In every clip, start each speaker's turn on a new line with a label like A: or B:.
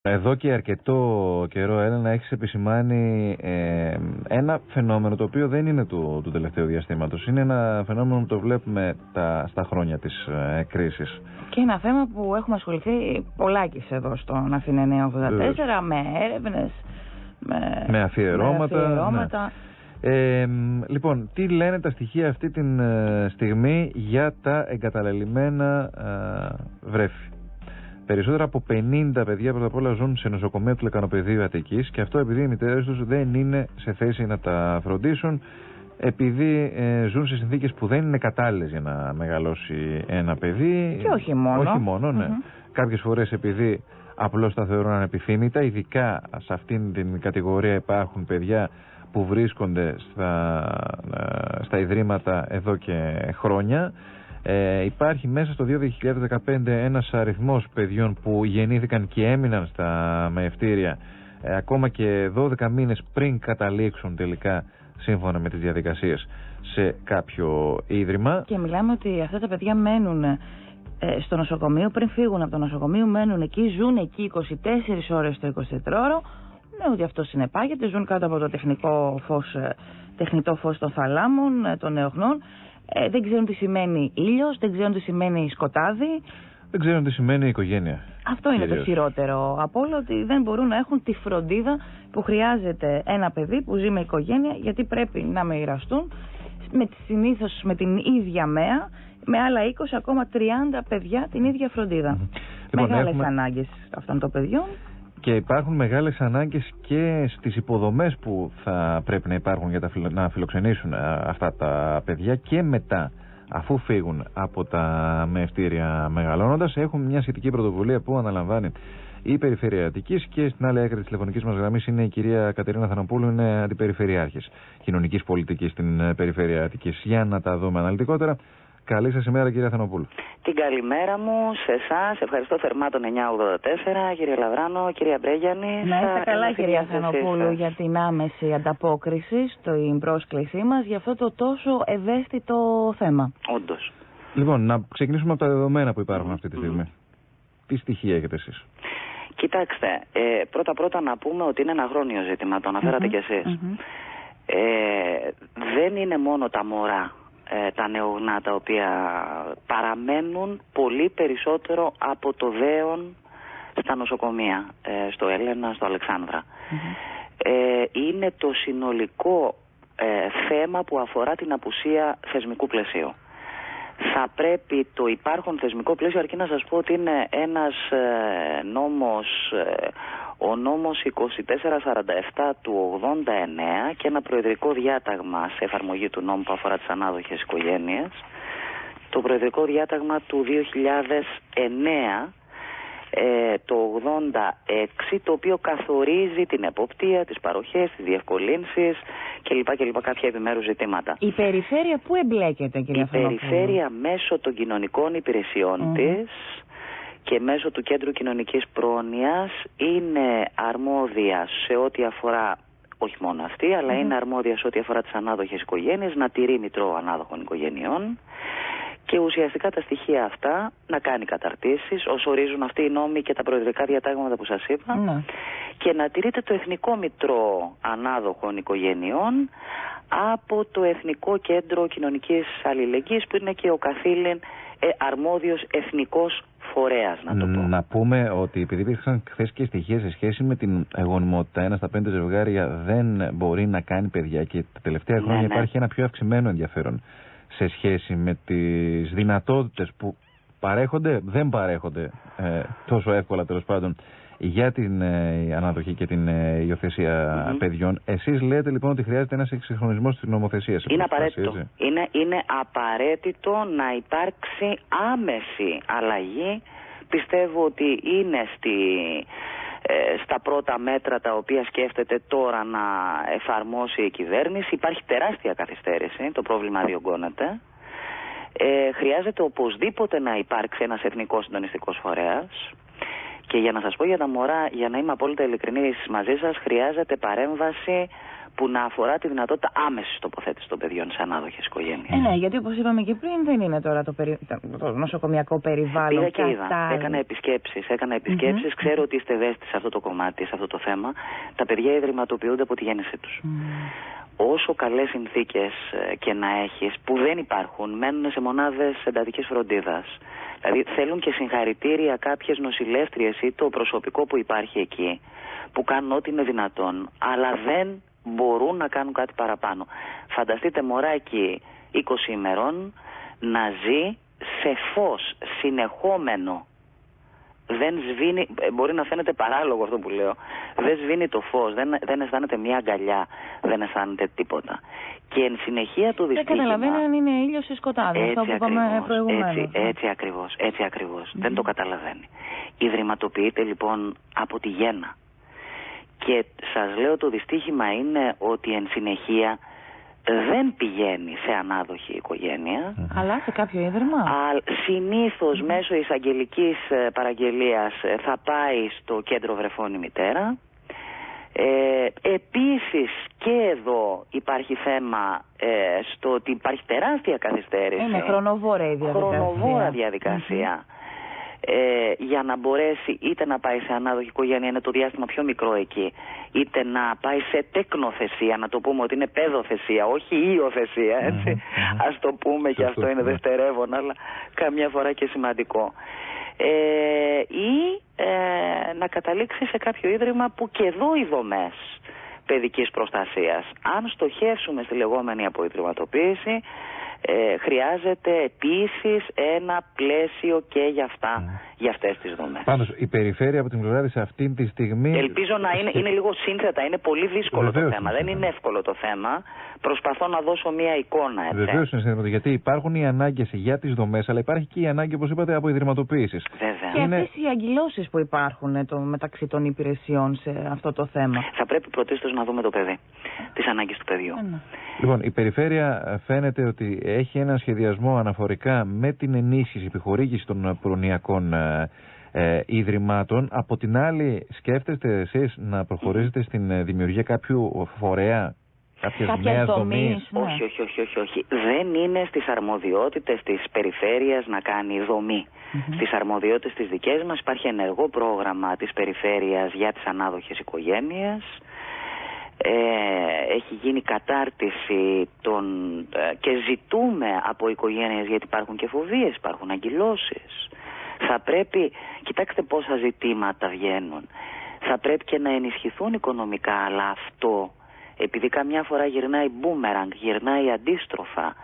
A: Εδώ και αρκετό καιρό, Έλενα, έχεις επισημάνει ένα φαινόμενο το οποίο δεν είναι του τελευταίου διαστήματος. Είναι ένα φαινόμενο που το βλέπουμε στα χρόνια της κρίσης.
B: Και ένα θέμα που έχουμε ασχοληθεί πολλάκις εδώ στον Αθήνα 984, με έρευνες,
A: με αφιερώματα. Λοιπόν, τι λένε τα στοιχεία αυτή τη στιγμή για τα εγκαταλελειμμένα βρέφη? Περισσότερα από 50 παιδιά πρώτα απ' όλα ζουν σε νοσοκομεία του Λεκανοπεδίου Αττικής, και αυτό επειδή οι μητέρες τους δεν είναι σε θέση να τα φροντίσουν, επειδή ζουν σε συνθήκες που δεν είναι κατάλληλες για να μεγαλώσει ένα παιδί.
B: Και όχι μόνο.
A: Ναι. Κάποιες φορές επειδή απλώς τα θεωρούν ανεπιθύμητα, ειδικά σε αυτήν την κατηγορία υπάρχουν παιδιά που βρίσκονται στα ιδρύματα εδώ και χρόνια. Υπάρχει μέσα στο 2015 ένας αριθμός παιδιών που γεννήθηκαν και έμειναν στα μεευτήρια ακόμα και 12 μήνες πριν καταλήξουν τελικά σύμφωνα με τις διαδικασίες σε κάποιο ίδρυμα.
B: Και μιλάμε ότι αυτά τα παιδιά μένουν στο νοσοκομείο, πριν φύγουν από το νοσοκομείο μένουν εκεί, ζουν εκεί 24 ώρες το 24ωρο, με ότι αυτό συνεπάγεται, ζουν κάτω από το τεχνητό φως των θαλάμων, των νεογνών. Δεν ξέρουν τι σημαίνει ήλιος, δεν ξέρουν τι σημαίνει σκοτάδι.
A: Δεν ξέρουν τι σημαίνει οικογένεια.
B: Αυτό είναι το χειρότερο από όλο, ότι δεν μπορούν να έχουν τη φροντίδα που χρειάζεται ένα παιδί που ζει με οικογένεια, γιατί πρέπει να μοιραστούν συνήθως με την ίδια ΜΕΑ, με άλλα 20, ακόμα 30 παιδιά την ίδια φροντίδα. Μεγάλες ανάγκες αυτών των παιδιών.
A: Και υπάρχουν μεγάλες ανάγκες και στις υποδομές που θα πρέπει να υπάρχουν για να φιλοξενήσουν αυτά τα παιδιά, και μετά, αφού φύγουν από τα μεευτήρια μεγαλώνοντας. Έχουμε μια σχετική πρωτοβουλία που αναλαμβάνει η Περιφέρεια Αττικής, και στην άλλη άκρη της τηλεφωνικής μας γραμμής είναι η κυρία Κατερίνα Θανοπούλου, είναι αντιπεριφερειάρχης κοινωνικής πολιτικής στην Περιφέρεια Αττικής. Για να τα δούμε αναλυτικότερα. Καλή σας ημέρα, κυρία Θανοπούλου.
C: Την καλημέρα μου σε εσάς. Ευχαριστώ θερμά τον 984, κύριε Λαβράνο, κυρία Μπρέγιανη.
B: Να είστε καλά, κυρία Θανοπούλου, για την άμεση ανταπόκριση στην πρόσκλησή μας για αυτό το τόσο ευαίσθητο θέμα.
C: Όντως.
A: Λοιπόν, να ξεκινήσουμε από τα δεδομένα που υπάρχουν αυτή τη στιγμή. Τι στοιχεία έχετε εσείς?
C: Κοιτάξτε, πρώτα να πούμε ότι είναι ένα χρόνιο ζήτημα, το αναφέρατε κι εσείς. Δεν είναι μόνο τα μωρά, τα νεογνά, τα οποία παραμένουν πολύ περισσότερο από το δέον στα νοσοκομεία, στο Έλενα, στο Αλεξάνδρα. Είναι το συνολικό θέμα που αφορά την απουσία θεσμικού πλαισίου. Θα πρέπει το υπάρχον θεσμικό πλαίσιο, αρκεί να σας πω ότι είναι ένας νόμος, ο νόμος 2447 του 89, και ένα προεδρικό διάταγμα σε εφαρμογή του νόμου που αφορά τις ανάδοχες οικογένειες, το προεδρικό διάταγμα του 2009, το 86, το οποίο καθορίζει την εποπτεία, τις παροχές, τις διευκολύνσεις κλπ. Κάποια επιμέρους ζητήματα.
B: Η περιφέρεια πού εμπλέκεται, κυρία Θανοπούλου?
C: Η περιφέρεια μέσω των κοινωνικών υπηρεσιών της και μέσω του Κέντρου Κοινωνικής Πρόνοιας είναι αρμόδια σε ό,τι αφορά, όχι μόνο αυτή, αλλά είναι αρμόδια σε ό,τι αφορά τις ανάδοχες οικογένειες, να τηρεί μητρό ανάδοχων οικογενειών, και ουσιαστικά τα στοιχεία αυτά να κάνει καταρτήσεις, όσο ορίζουν αυτοί οι νόμοι και τα προεδρικά διατάγματα που σας είπα, και να τηρείται το Εθνικό Μητρό Ανάδοχων Οικογενειών από το Εθνικό Κέντρο Κοινωνικής Αλληλεγγύης, που είναι και ο καθήλυν αρμόδιος εθνικός φορέας, να το πω.
A: Να πούμε ότι επειδή υπήρξαν χθες και στοιχεία σε σχέση με την γονιμότητα, 1 στα 5 ζευγάρια δεν μπορεί να κάνει παιδιά, και τα τελευταία χρόνια υπάρχει ένα πιο αυξημένο ενδιαφέρον σε σχέση με τις δυνατότητες που παρέχονται, δεν παρέχονται τόσο εύκολα τέλος πάντων για την αναδοχή και την υιοθεσία παιδιών. Εσείς λέτε λοιπόν ότι χρειάζεται ένας εξυγχρονισμός της νομοθεσίας.
C: Είναι απαραίτητο. Είναι απαραίτητο να υπάρξει άμεση αλλαγή. Πιστεύω ότι είναι στα πρώτα μέτρα τα οποία σκέφτεται τώρα να εφαρμόσει η κυβέρνηση. Υπάρχει τεράστια καθυστέρηση, το πρόβλημα διωγγώνεται. Χρειάζεται οπωσδήποτε να υπάρξει ένας εθνικός συντονιστικός φορέας. Και για να σας πω για τα μωρά, για να είμαι απόλυτα ειλικρινής μαζί σας, χρειάζεται παρέμβαση που να αφορά τη δυνατότητα άμεσης τοποθέτησης των παιδιών σε ανάδοχες οικογένειες.
B: Ναι, γιατί όπως είπαμε και πριν, δεν είναι τώρα το νοσοκομιακό περιβάλλον.
C: Πήγα και είδα. Έκανα επισκέψεις. Ξέρω ότι είστε ευαίσθητοι σε αυτό το κομμάτι, σε αυτό το θέμα. Τα παιδιά ιδρυματοποιούνται από τη γέννησή τους. Όσο καλές συνθήκες και να έχεις, που δεν υπάρχουν, μένουν σε μονάδες εντατικής φροντίδας. Δηλαδή θέλουν και συγχαρητήρια κάποιες νοσηλεύτριες ή το προσωπικό που υπάρχει εκεί, που κάνουν ό,τι είναι δυνατόν, αλλά δεν μπορούν να κάνουν κάτι παραπάνω. Φανταστείτε μωράκι 20 ημερών να ζει σε φως συνεχόμενο. Δεν σβήνει, μπορεί να φαίνεται παράλογο αυτό που λέω, δεν σβήνει το φως, δεν αισθάνεται μια αγκαλιά, δεν αισθάνεται τίποτα. Και εν συνεχεία το δυστύχημα...
B: Δεν καταλαβαίνει αν είναι ήλιος ή σκοτάδι, αυτό που είπαμε προηγουμένως.
C: Έτσι ακριβώς, δεν το καταλαβαίνει. Ιδρυματοποιείται λοιπόν από τη γέννα. Και σας λέω το δυστύχημα είναι ότι εν συνεχεία δεν πηγαίνει σε ανάδοχη οικογένεια.
B: Αλλά σε κάποιο ίδρυμα.
C: Συνήθως μέσω εισαγγελικής παραγγελίας θα πάει στο κέντρο βρεφών η μητέρα. Επίσης και εδώ υπάρχει θέμα στο ότι υπάρχει τεράστια καθυστέρηση.
B: Είναι χρονοβόρα διαδικασία.
C: Για να μπορέσει είτε να πάει σε ανάδοχη οικογένεια, είναι το διάστημα πιο μικρό εκεί, είτε να πάει σε τεκνοθεσία, να το πούμε ότι είναι παιδοθεσία, όχι υιοθεσία, έτσι. Ας το πούμε και αυτό είναι δευτερεύον, αλλά καμιά φορά και σημαντικό. Ή να καταλήξει σε κάποιο ίδρυμα που και εδώ οι δομές παιδικής προστασίας, αν στοχεύσουμε στη λεγόμενη αποϊδρυματοποίηση, χρειάζεται επίσης ένα πλαίσιο και για αυτά, για αυτές τις δομές.
A: Πάντως η περιφέρεια από την πλευρά της αυτή τη στιγμή...
C: Ελπίζω να είναι λίγο σύνθετα, είναι πολύ δύσκολο το θέμα, δεν είναι εύκολο το θέμα. Προσπαθώ να δώσω μια εικόνα, έτσι.
A: Βεβαίως είναι σύνθετο, γιατί υπάρχουν οι ανάγκες για τις δομές, αλλά υπάρχει και η ανάγκη, όπως είπατε, από ιδρυματοποίησης.
C: Βέβαια.
B: Και αυτές οι αγκυλώσεις που υπάρχουν μεταξύ των υπηρεσιών σε αυτό το θέμα.
C: Θα πρέπει πρωτίστως να δούμε το παιδί, τις ανάγκες του παιδιού.
A: Λοιπόν, η περιφέρεια φαίνεται ότι έχει έναν σχεδιασμό αναφορικά με την ενίσχυση, επιχορήγηση των προνοιακών ιδρυμάτων. Από την άλλη, σκέφτεστε εσείς να προχωρήσετε στην δημιουργία κάποιου φορέα, κάποιες νέες δομής?
C: Όχι. Δεν είναι στις αρμοδιότητες της περιφέρειας να κάνει δομή. Στις αρμοδιότητες της δικές μας υπάρχει ενεργό πρόγραμμα της περιφέρειας για τις ανάδοχες οικογένειες. Έχει γίνει κατάρτιση και ζητούμε από οικογένειες, γιατί υπάρχουν και φοβίες, υπάρχουν αγκυλώσεις. Θα πρέπει, κοιτάξτε πόσα ζητήματα βγαίνουν. Θα πρέπει και να ενισχυθούν οικονομικά, αλλά αυτό, επειδή καμιά φορά γυρνάει μπούμεραγκ, γυρνάει αντίστροφα,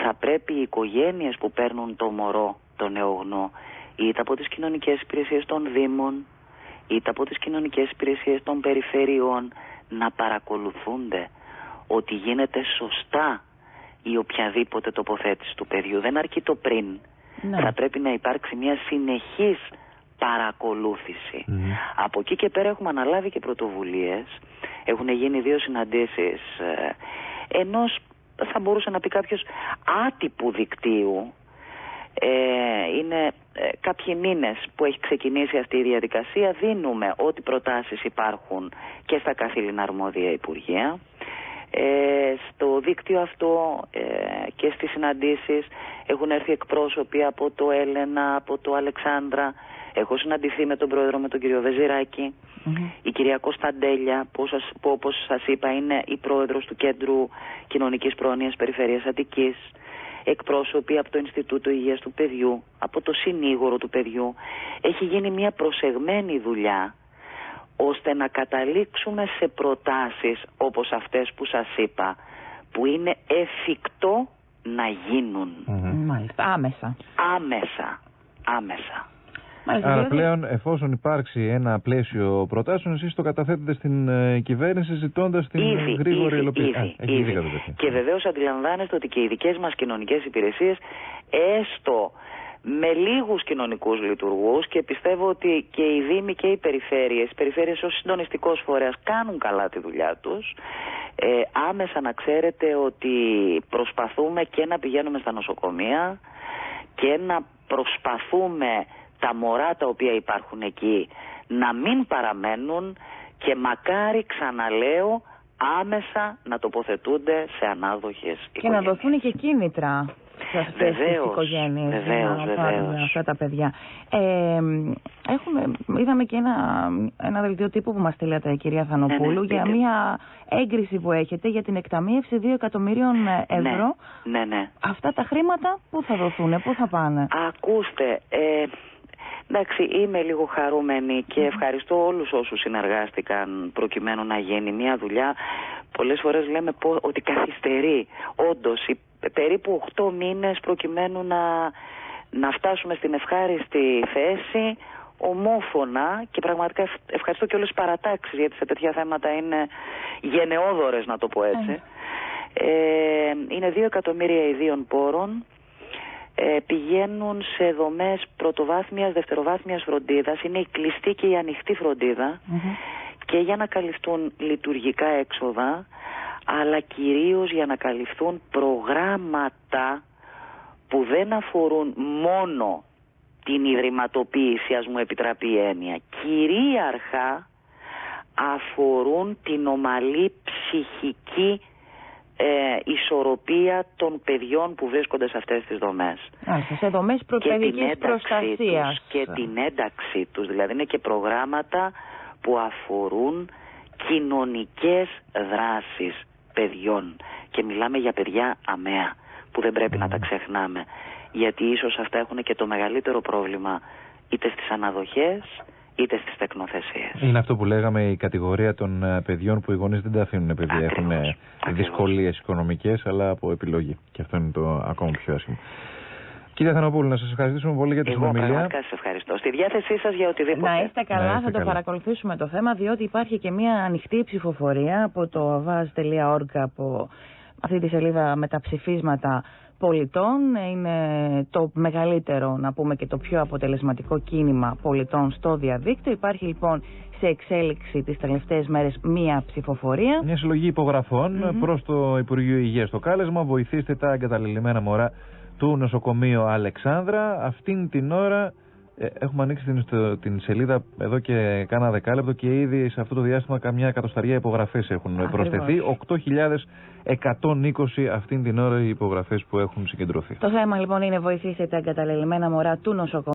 C: θα πρέπει οι οικογένειες που παίρνουν το μωρό, το νεογνώ, είτε από τις κοινωνικές υπηρεσίες των Δήμων, είτε από τις κοινωνικές υπηρεσίες των περιφερειών, να παρακολουθούνται ότι γίνεται σωστά η οποιαδήποτε τοποθέτηση του παιδιού. Δεν αρκεί το πριν. Θα πρέπει να υπάρξει μια συνεχής παρακολούθηση. Από εκεί και πέρα έχουμε αναλάβει και πρωτοβουλίες. Έχουν γίνει 2 συναντήσεις ενός, θα μπορούσε να πει κάποιος, άτυπου δικτύου. Είναι κάποιοι μήνες που έχει ξεκινήσει αυτή η διαδικασία. Δίνουμε ό,τι προτάσεις υπάρχουν και στα καθήλυνα αρμόδια υπουργεία. Στο δίκτυο αυτό και στις συναντήσεις έχουν έρθει εκπρόσωποι από το Έλενα, από το Αλεξάνδρα. Έχω συναντηθεί με τον πρόεδρο, με τον κύριο Βεζιράκη. Η κυρία Κωνσταντέλια, που όπως σας είπα είναι η πρόεδρος του Κέντρου Κοινωνικής Πρόνοιας Περιφέρειας Αττικής. Εκπρόσωποι από το Ινστιτούτο Υγείας του Παιδιού, από το Συνήγορο του Παιδιού. Έχει γίνει μια προσεγμένη δουλειά ώστε να καταλήξουμε σε προτάσεις όπως αυτές που σας είπα, που είναι εφικτό να γίνουν.
B: Μάλιστα,
C: άμεσα.
A: Άρα πλέον, εφόσον υπάρξει ένα πλαίσιο προτάσεων, εσείς το καταθέτετε στην κυβέρνηση ζητώντας την γρήγορη υλοποίηση.
C: Και βεβαίως αντιλαμβάνεστε ότι και οι δικές μας κοινωνικές υπηρεσίες, έστω με λίγους κοινωνικούς λειτουργούς, και πιστεύω ότι και οι Δήμοι και οι περιφέρειες ως συντονιστικός φορέας κάνουν καλά τη δουλειά τους, άμεσα να ξέρετε ότι προσπαθούμε και να πηγαίνουμε στα νοσοκομεία και να προσπαθούμε τα μωρά τα οποία υπάρχουν εκεί να μην παραμένουν, και μακάρι, ξαναλέω, άμεσα να τοποθετούνται σε ανάδοχες οικογένειες.
B: Και να δοθούν και κίνητρα σε αυτές τις οικογένειες να πάρουν αυτά τα παιδιά. Είδαμε και ένα δελτίο τύπου που μας στείλατε, κυρία Θανοπούλου, για μια έγκριση που έχετε για την εκταμείευση 2 εκατομμυρίων ευρώ.
C: Ναι.
B: Αυτά τα χρήματα πού θα δοθούν, πού θα πάνε?
C: Ακούστε, εντάξει, είμαι λίγο χαρούμενη και ευχαριστώ όλους όσους συνεργάστηκαν προκειμένου να γίνει μια δουλειά. Πολλές φορές λέμε ότι καθυστερεί. Όντως, περίπου 8 μήνες προκειμένου να φτάσουμε στην ευχάριστη θέση, ομόφωνα, και πραγματικά ευχαριστώ και όλες τις παρατάξεις, γιατί σε τέτοια θέματα είναι γενναιόδορες, να το πω έτσι. Είναι 2 εκατομμύρια ιδίων πόρων. Πηγαίνουν σε δομές πρωτοβάθμιας, δευτεροβάθμιας φροντίδας. Είναι η κλειστή και η ανοιχτή φροντίδα, και για να καλυφθούν λειτουργικά έξοδα, αλλά κυρίως για να καλυφθούν προγράμματα που δεν αφορούν μόνο την ιδρυματοποίηση, ας μου επιτραπεί η έννοια. Κυρίαρχα αφορούν την ομαλή ψυχική ισορροπία των παιδιών που βρίσκονται σε αυτές τις δομές.
B: Σε δομές παιδικής προστασίας.
C: Και την ένταξή τους. Δηλαδή είναι και προγράμματα που αφορούν κοινωνικές δράσεις παιδιών. Και μιλάμε για παιδιά αμαία, που δεν πρέπει να τα ξεχνάμε. Γιατί ίσως αυτά έχουν και το μεγαλύτερο πρόβλημα, είτε στις αναδοχές είτε στις τεκνοθεσίες.
A: Είναι αυτό που λέγαμε, η κατηγορία των παιδιών που οι γονείς δεν τα αφήνουν επειδή έχουν δυσκολίες οικονομικές, αλλά από επιλογή. Και αυτό είναι το ακόμα πιο άσχημο. Κύριε Θανοπούλου, να σας ευχαριστήσουμε πολύ για τη συνομιλία.
C: Εγώ πραγματικά σας ευχαριστώ. Στη διάθεσή σας για οτιδήποτε.
B: Να είστε καλά, θα το παρακολουθήσουμε το θέμα, διότι υπάρχει και μια ανοιχτή ψηφοφορία από το avaz.org, από αυτή τη σελίδα με τα ψηφίσματα πολιτών. Είναι το μεγαλύτερο, να πούμε, και το πιο αποτελεσματικό κίνημα πολιτών στο διαδίκτυο. Υπάρχει λοιπόν σε εξέλιξη τις τελευταίες μέρες μία ψηφοφορία.
A: Μια συλλογή υπογραφών προς το Υπουργείο Υγείας. Το κάλεσμα: βοηθήστε τα εγκαταλελειμμένα μωρά του νοσοκομείου Αλεξάνδρα. Αυτήν την ώρα έχουμε ανοίξει την σελίδα εδώ και κάνα δεκάλεπτο και ήδη σε αυτό το διάστημα καμιά εκατοσταριά υπογραφές έχουν προσθεθεί. 8.120 αυτήν την ώρα οι υπογραφές που έχουν συγκεντρωθεί.
B: Το θέμα λοιπόν είναι: βοηθήστε τα εγκαταλελειμμένα μωρά του νοσοκομείου.